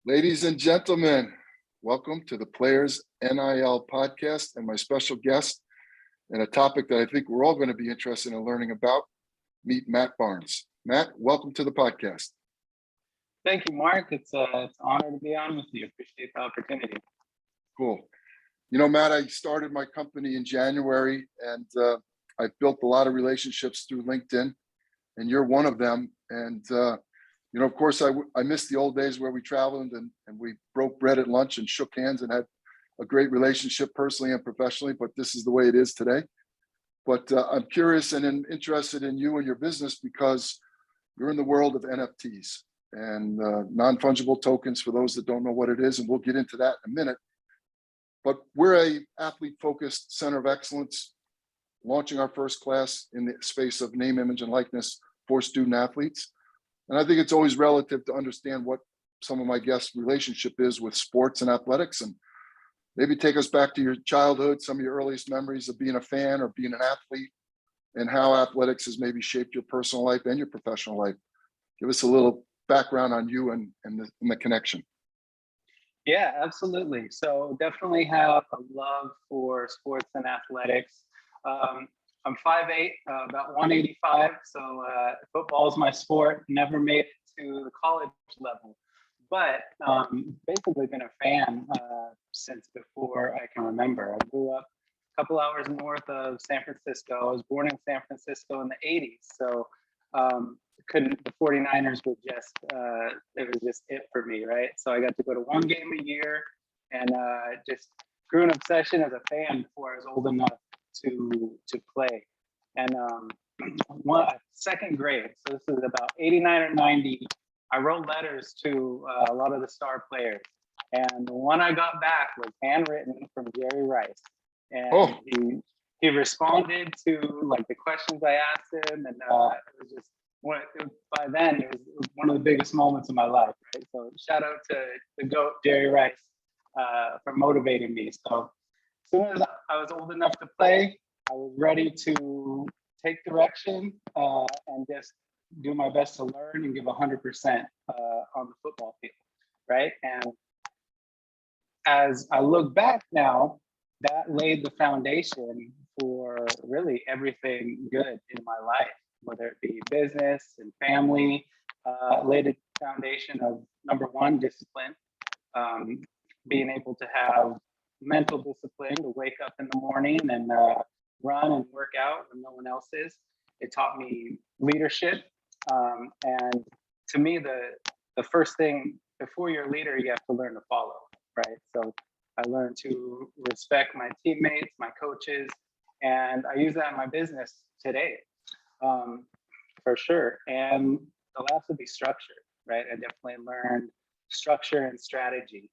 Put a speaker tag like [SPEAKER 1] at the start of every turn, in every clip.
[SPEAKER 1] Ladies and gentlemen, welcome to the Players NIL podcast and my special guest and a topic that I think we're all going to be interested in learning about. Meet Matt Barnes. Matt, welcome to the podcast.
[SPEAKER 2] Thank you, Mark. It's an honor to be on with you. Appreciate the opportunity.
[SPEAKER 1] Cool. You know, Matt, I started my company in January and I've built a lot of relationships through LinkedIn, and you're one of them. And you know, of course, I miss the old days where we traveled and we broke bread at lunch and shook hands and had a great relationship personally and professionally, but this is the way it is today. But I'm curious and interested in you and your business because you're in the world of NFTs and non-fungible tokens for those that don't know what it is, and we'll get into that in a minute. But we're a athlete-focused center of excellence, launching our first class in the space of name, image, and likeness for student athletes. And I think it's always relative to understand what some of my guests' relationship is with sports and athletics, and maybe take us back to your childhood, some of your earliest memories of being a fan or being an athlete, and how athletics has maybe shaped your personal life and your professional life. Give us a little background on you and the connection.
[SPEAKER 2] Yeah, absolutely. So definitely have a love for sports and athletics. I'm 5'8", about 185. So football is my sport. Never made it to the college level, but basically been a fan since before I can remember. I grew up a couple hours north of San Francisco. I was born in San Francisco in the 80s. So the 49ers were just, it was just it for me, right? So I got to go to one game a year and just grew an obsession as a fan before I was old enough to play. And second grade, so this is about 89 or 90, I wrote letters to a lot of the star players. And the one I got back was handwritten from Jerry Rice. And he responded to like the questions I asked him. And it was just, by then, it was one of the biggest moments of my life, right? So shout out to the GOAT, Jerry Rice, for motivating me. So as soon as I was old enough to play, I was ready to take direction and just do my best to learn and give 100% on the football field, right? And as I look back now, that laid the foundation for really everything good in my life, whether it be business and family, laid a foundation of number one, discipline, being able to have mental discipline to wake up in the morning and run and work out when no one else is. It taught me leadership. And to me, the first thing, before you're a leader, you have to learn to follow, right? So I learned to respect my teammates, my coaches, and I use that in my business today, for sure. And the last would be structure, right? I definitely learned structure and strategy.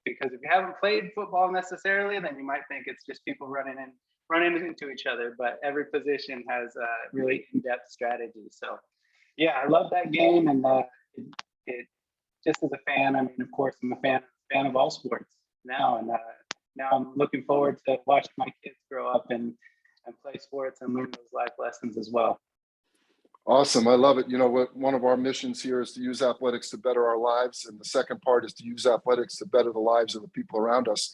[SPEAKER 2] Because if you haven't played football necessarily, then you might think it's just people running into each other, but every position has a really in-depth strategy. So yeah, I love that game. And it just as a fan, I mean, of course, I'm a fan of all sports now. And now I'm looking forward to watching my kids grow up and play sports and learn those life lessons as well.
[SPEAKER 1] Awesome. I love it. You know, one of our missions here is to use athletics to better our lives. And the second part is to use athletics to better the lives of the people around us.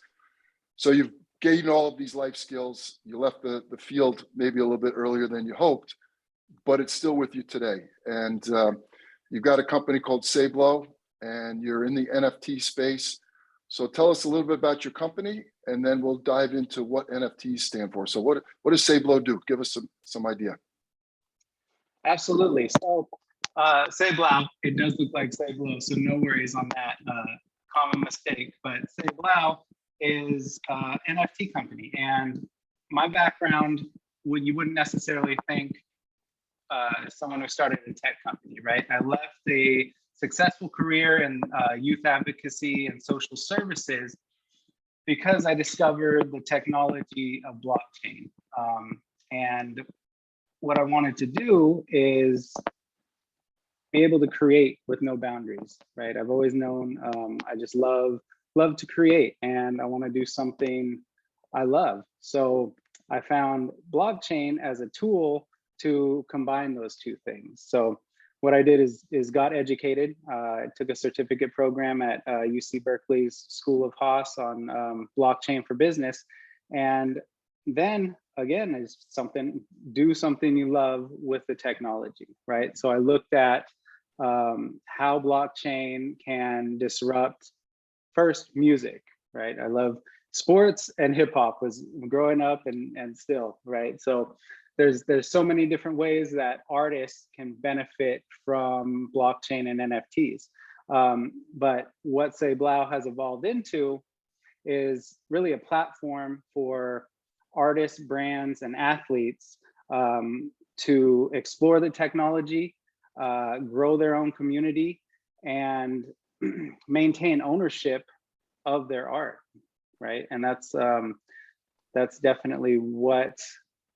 [SPEAKER 1] So you've gained all of these life skills. You left the field maybe a little bit earlier than you hoped, but it's still with you today. And you've got a company called Sablo, and you're in the NFT space. So tell us a little bit about your company, and then we'll dive into what NFTs stand for. So what does Sablo do? Give us some idea.
[SPEAKER 2] Absolutely. So Sablo, it does look like Sablo, so no worries on that common mistake. But Sablo is an NFT company, and my background, you wouldn't necessarily think someone who started a tech company, right? I left a successful career in youth advocacy and social services because I discovered the technology of blockchain. And what I wanted to do is be able to create with no boundaries, right? I've always known I just love to create, and I want to do something I love. So I found blockchain as a tool to combine those two things. So what I did is got educated. I took a certificate program at UC Berkeley's School of Haas on blockchain for business, and then again is do something you love with the technology, right? So I looked at how blockchain can disrupt first music, right? I love sports, and hip hop was growing up and still, right? So there's so many different ways that artists can benefit from blockchain and NFTs. But what Say Blau has evolved into is really a platform for artists, brands, and athletes to explore the technology, grow their own community, and maintain ownership of their art, right? And that's definitely what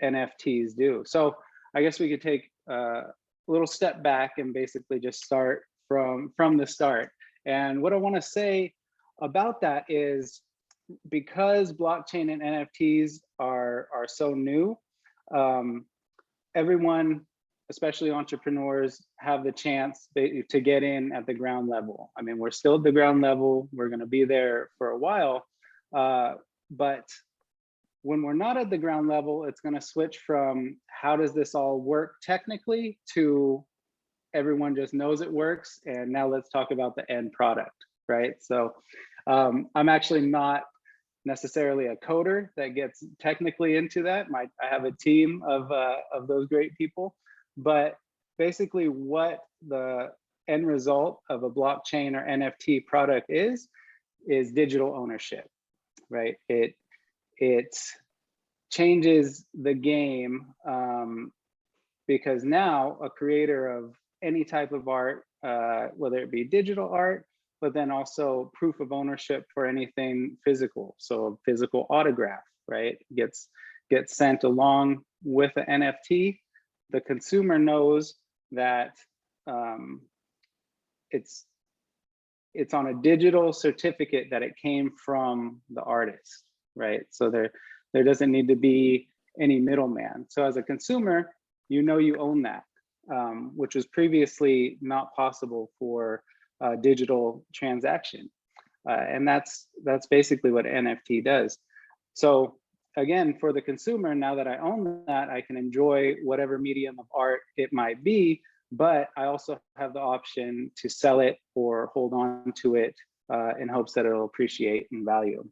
[SPEAKER 2] NFTs do. So I guess we could take a little step back and basically just start from the start. And what I want to say about that is, because blockchain and NFTs are so new, everyone, especially entrepreneurs, have the chance to get in at the ground level. I mean, we're still at the ground level. We're going to be there for a while, but when we're not at the ground level, it's going to switch from how does this all work technically to everyone just knows it works, and now let's talk about the end product, right? So I'm actually not necessarily a coder that gets technically into that. I have a team of those great people, but basically what the end result of a blockchain or NFT product is digital ownership, right? It changes the game, because now a creator of any type of art, whether it be digital art, but then also proof of ownership for anything physical. So a physical autograph, right, gets sent along with the NFT. The consumer knows that it's on a digital certificate that it came from the artist, right? So there doesn't need to be any middleman. So as a consumer, you know you own that, which was previously not possible for a digital transaction. And that's basically what NFT does. So again, for the consumer, now that I own that, I can enjoy whatever medium of art it might be, but I also have the option to sell it or hold on to it in hopes that it'll appreciate in value.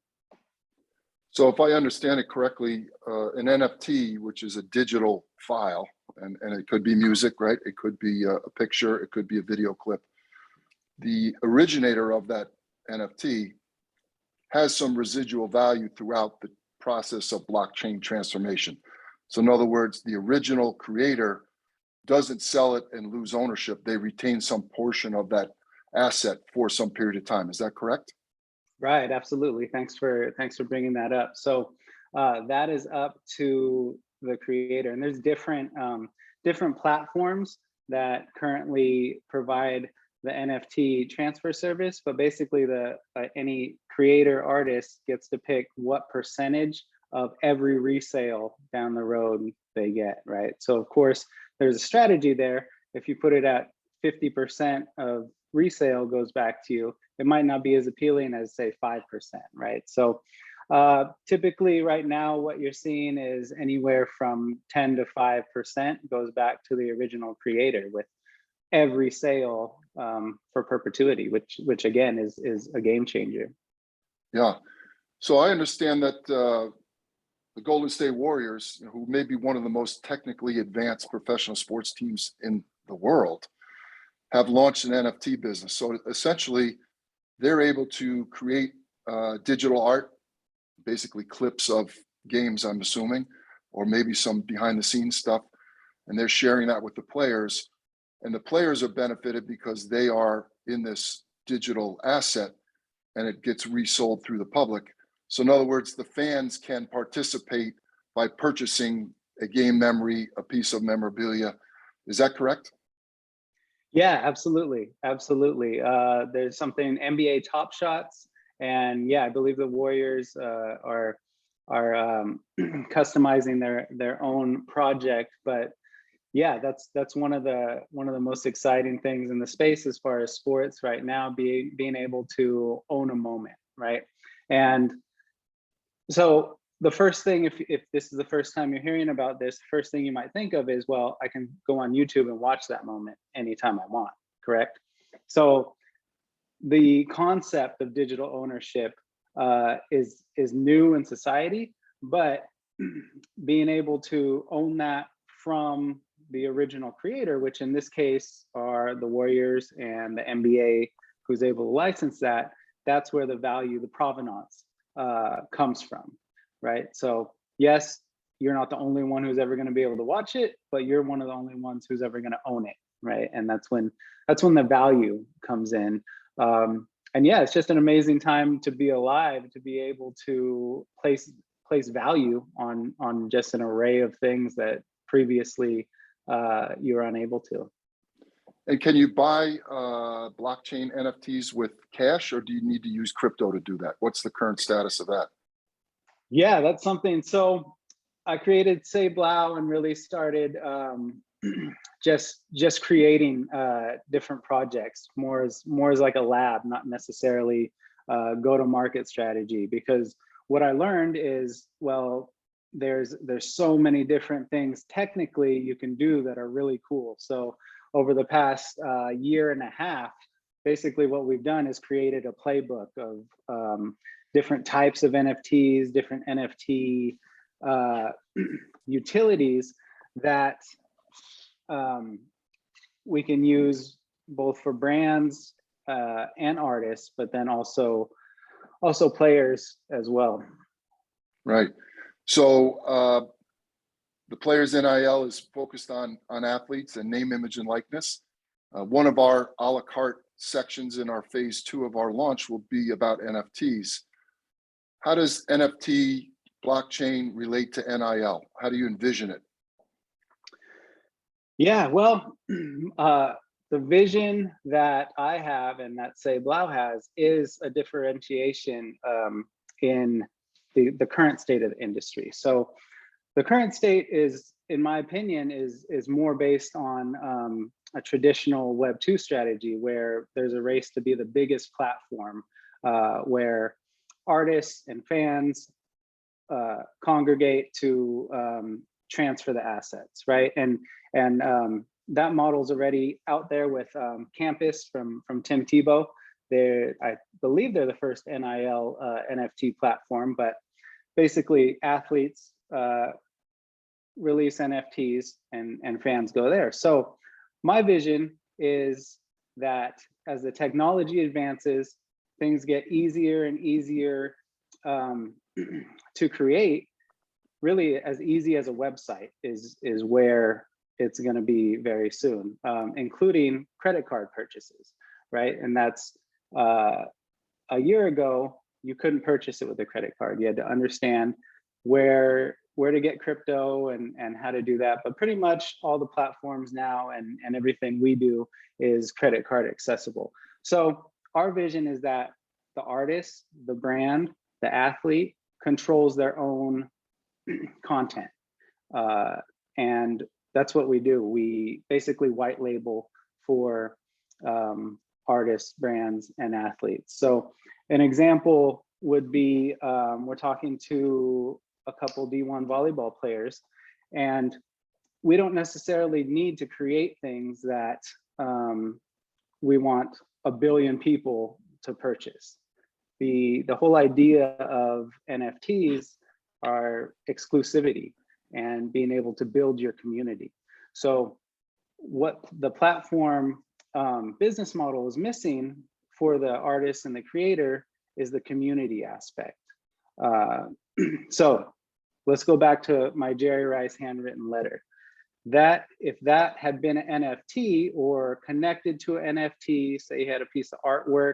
[SPEAKER 1] So if I understand it correctly, an NFT, which is a digital file, and it could be music, right? It could be a picture, it could be a video clip. The originator of that NFT has some residual value throughout the process of blockchain transformation. So in other words, the original creator doesn't sell it and lose ownership. They retain some portion of that asset for some period of time. Is that correct?
[SPEAKER 2] Right, absolutely. Thanks for bringing that up. So that is up to the creator, and there's different platforms that currently provide the NFT transfer service. But basically, any creator artist gets to pick what percentage of every resale down the road they get, right? So of course, there's a strategy there. If you put it at 50% of resale goes back to you, it might not be as appealing as say 5%, right? So typically right now, what you're seeing is anywhere from 10 to 5% goes back to the original creator, with every sale for perpetuity, which again is a game changer.
[SPEAKER 1] Yeah. So I understand that the Golden State Warriors, who may be one of the most technically advanced professional sports teams in the world, have launched an NFT business. So essentially, they're able to create digital art, basically clips of games, I'm assuming, or maybe some behind the scenes stuff, and they're sharing that with the players. And the players are benefited because they are in this digital asset and it gets resold through the public. So in other words, the fans can participate by purchasing a game memory, a piece of memorabilia. Is that correct?
[SPEAKER 2] Yeah, absolutely. Absolutely. There's something NBA Top Shots. And yeah, I believe the Warriors are customizing their own project. But Yeah, that's one of the most exciting things in the space as far as sports right now, being able to own a moment, right? And so the first thing, if this is the first time you're hearing about this, first thing you might think of is, well, I can go on YouTube and watch that moment anytime I want, correct? So the concept of digital ownership is new in society, but being able to own that from the original creator, which in this case are the Warriors and the NBA, who's able to license that, that's where the value, the provenance comes from, right? So yes, you're not the only one who's ever going to be able to watch it, but you're one of the only ones who's ever going to own it, right? And that's when the value comes in. And yeah, it's just an amazing time to be alive, to be able to place value on just an array of things that previously you were unable to.
[SPEAKER 1] And can you buy blockchain NFTs with cash, or do you need to use crypto to do that? What's the current status of that?
[SPEAKER 2] Yeah, that's something. So I created Say Blau and really started just creating different projects, more as like a lab, not necessarily go to market strategy. Because what I learned is, well, there's so many different things technically you can do that are really cool. So over the past year and a half, basically what we've done is created a playbook of different types of NFTs, different NFT utilities that we can use both for brands and artists, but then also players as well.
[SPEAKER 1] Right. So the players NIL is focused on athletes and name, image, and likeness. One of our a la carte sections in our phase 2 of our launch will be about NFTs. How does NFT blockchain relate to NIL? How do you envision it?
[SPEAKER 2] Yeah, well, the vision that I have and that Say Blau has is a differentiation in the current state of the industry. So the current state is, in my opinion, is more based on a traditional Web 2 strategy, where there's a race to be the biggest platform, where artists and fans congregate to transfer the assets, right? And that model's already out there with Campus from Tim Tebow. I believe they're the first NIL NFT platform, but basically athletes release NFTs and fans go there. So my vision is that as the technology advances, things get easier and easier to create. Really, as easy as a website is where it's going to be very soon, including credit card purchases, right? And that's a year ago, you couldn't purchase it with a credit card. You had to understand where to get crypto and how to do that. But pretty much all the platforms now and everything we do is credit card accessible. So our vision is that the artist, the brand, the athlete controls their own content. And that's what we do. We basically white label for artists, brands, and athletes. So an example would be, we're talking to a couple D1 volleyball players, and we don't necessarily need to create things that we want 1 billion people to purchase. The whole idea of NFTs are exclusivity and being able to build your community. So what the platform business model is missing for the artist and the creator is the community aspect. So let's go back to my Jerry Rice handwritten letter. That if that had been an NFT or connected to an NFT, say you had a piece of artwork,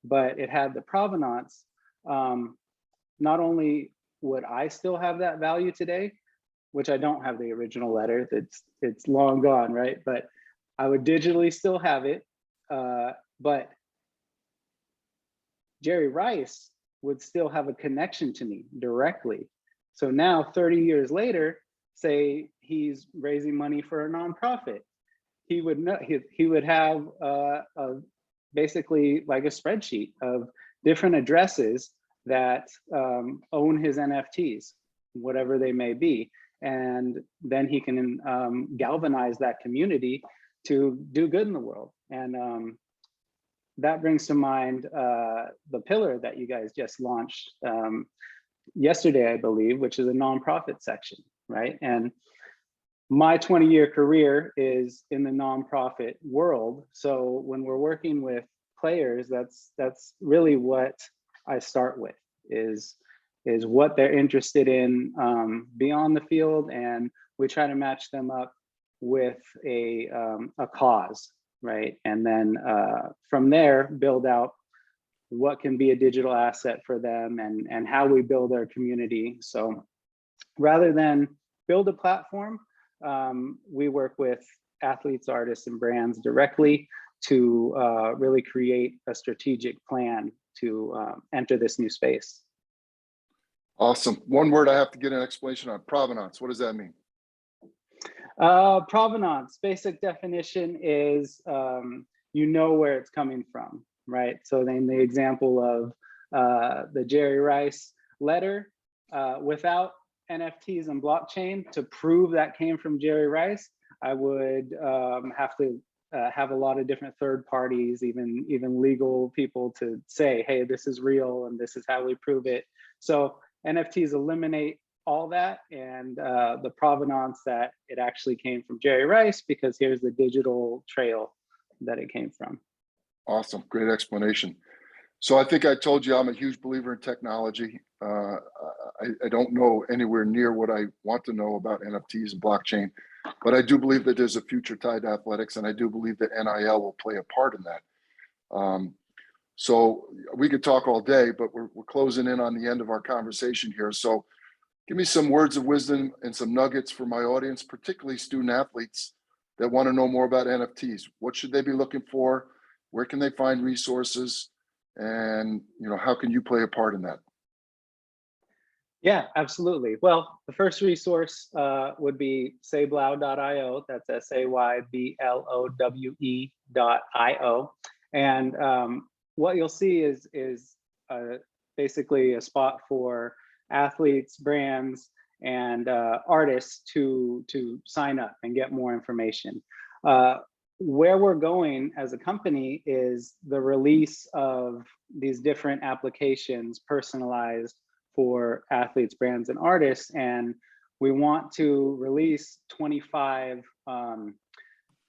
[SPEAKER 2] but it had the provenance, not only would I still have that value today, which I don't have the original letter, it's long gone, right? But I would digitally still have it, but Jerry Rice would still have a connection to me directly. So now 30 years later, say he's raising money for a nonprofit, he would know, he would have basically like a spreadsheet of different addresses that own his NFTs, whatever they may be. And then he can galvanize that community to do good in the world. And that brings to mind the pillar that you guys just launched yesterday, I believe, which is a nonprofit section, right? And my 20-year career is in the nonprofit world. So when we're working with players, that's really what I start with, is what they're interested in beyond the field, and we try to match them up with a cause, right? And then from there, build out what can be a digital asset for them, and how we build our community. So rather than build a platform, we work with athletes, artists, and brands directly to really create a strategic plan to enter this new space.
[SPEAKER 1] Awesome. One word I have to get an explanation on: provenance. What does that mean?
[SPEAKER 2] Provenance, basic definition is you know where it's coming from, right? So then the example of the Jerry Rice letter, without NFTs and blockchain to prove that came from Jerry Rice, I would have to have a lot of different third parties, even legal people, to say, hey, this is real and this is how we prove it. So NFTs eliminate all that, and the provenance that it actually came from Jerry Rice, because here's the digital trail that it came from.
[SPEAKER 1] Awesome. Great explanation. So I think I told you I'm a huge believer in technology. I don't know anywhere near what I want to know about NFTs and blockchain, but I do believe that there's a future tied to athletics, and I do believe that NIL will play a part in that. So we could talk all day, but we're closing in on the end of our conversation here. So give me some words of wisdom and some nuggets for my audience, particularly student athletes that want to know more about NFTs. What should they be looking for? Where can they find resources? And how can you play a part in that?
[SPEAKER 2] Yeah, absolutely. Well, the first resource would be sayblow.io. That's SAYBLOWE.io. And what you'll see is basically a spot for athletes, brands, and artists to sign up and get more information. Where we're going as a company is the release of these different applications personalized for athletes, brands, and artists. And we want to release 25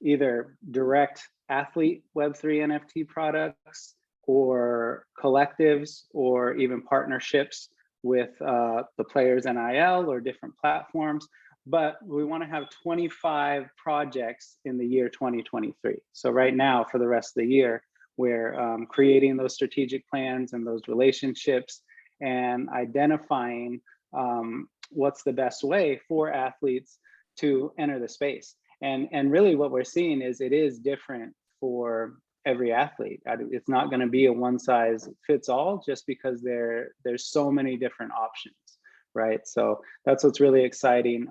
[SPEAKER 2] either direct athlete Web3 NFT products, or collectives, or even partnerships with the players' NIL or different platforms. But we want to have 25 projects in the year 2023. So right now, for the rest of the year, we're creating those strategic plans and those relationships, and identifying what's the best way for athletes to enter the space. And really what we're seeing is it is different for every athlete. It's not going to be a one size fits all, just because there's so many different options, right? So that's what's really exciting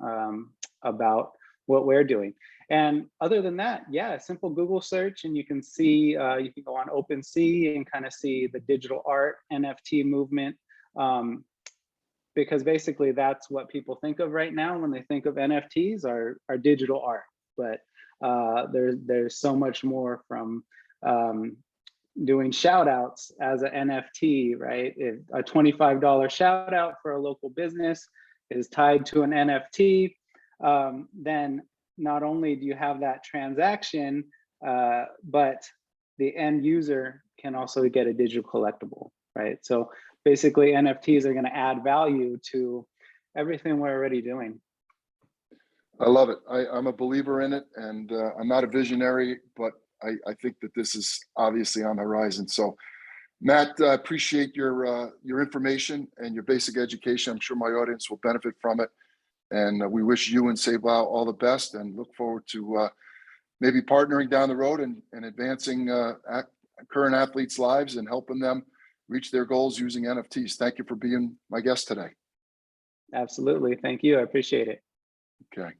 [SPEAKER 2] about what we're doing. And other than that, yeah, simple Google search, and you can see, you can go on OpenSea and kind of see the digital art NFT movement, because basically that's what people think of right now when they think of NFTs are digital art. But there's so much more, from doing shout outs as an NFT, right? If a $25 shout out for a local business is tied to an NFT, then not only do you have that transaction, but the end user can also get a digital collectible, right? So basically NFTs are going to add value to everything we're already doing.
[SPEAKER 1] I love it. I'm a believer in it, and I'm not a visionary, but I think that this is obviously on the horizon. So Matt, I appreciate your information and your basic education. I'm sure my audience will benefit from it. And we wish you and Sayblow all the best, and look forward to maybe partnering down the road and advancing current athletes' lives and helping them reach their goals using NFTs. Thank you for being my guest today.
[SPEAKER 2] Absolutely. Thank you. I appreciate it.
[SPEAKER 1] Okay.